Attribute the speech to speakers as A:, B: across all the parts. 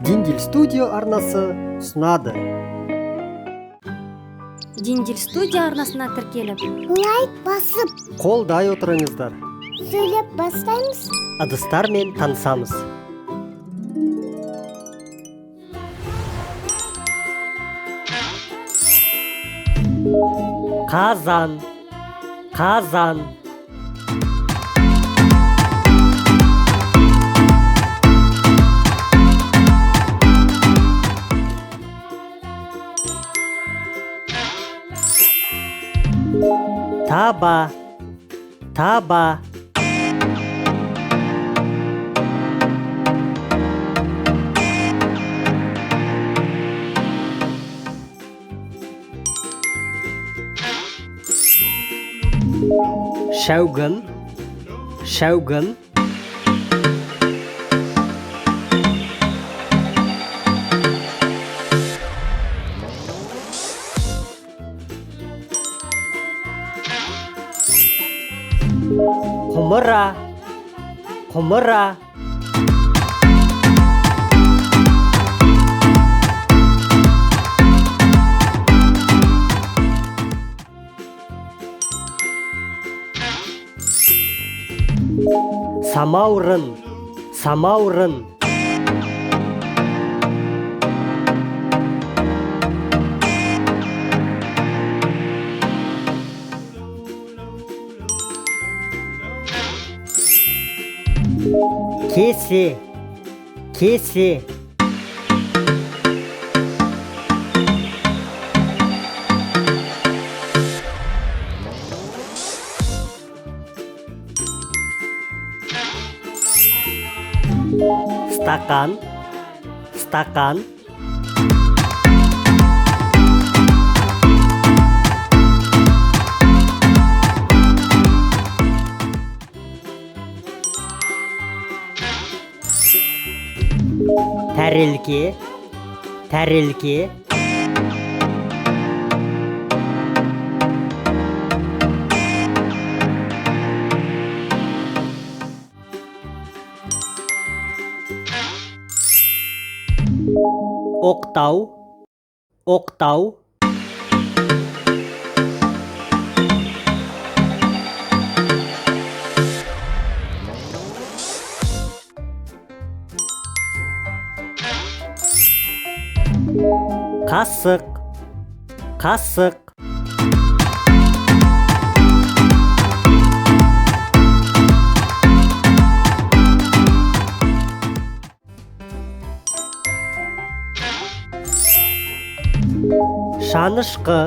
A: Диндил студио арнасы ұсынады.
B: Диндил студия арнасына тіркеліп,
C: лайк басып,
A: Қолдай отырыңыздар.
C: сөйлеп бастаймыз.
A: Ыдыстармен танысамыз. Қазан, қазан. Таба, таба. Шәугім, шәугім. Құмыра, құмыра. Самаурын, самаурын. Кесе, кесе. Стакан, стакан. Тәрелке, тәрелке. Оқтау, оқтау. Қасық, қасық. Шанышқы,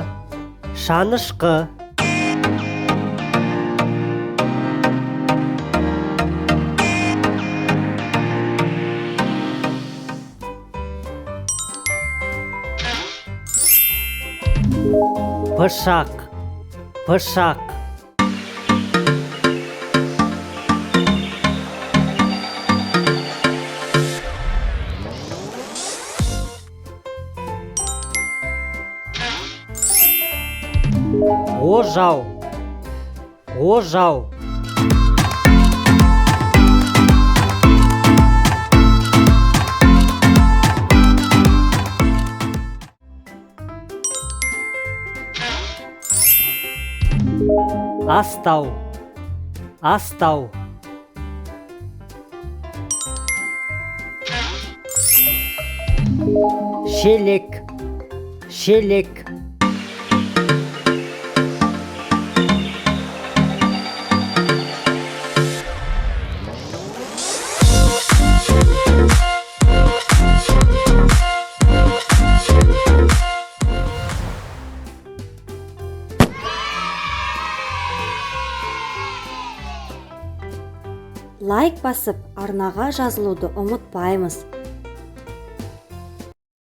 A: шанышқы. Пышақ, пышақ. Ожау, ожау. Астау, астау. Шелек, шелек.
B: лайк басып, арнаға жазылуды ұмытпаймыз.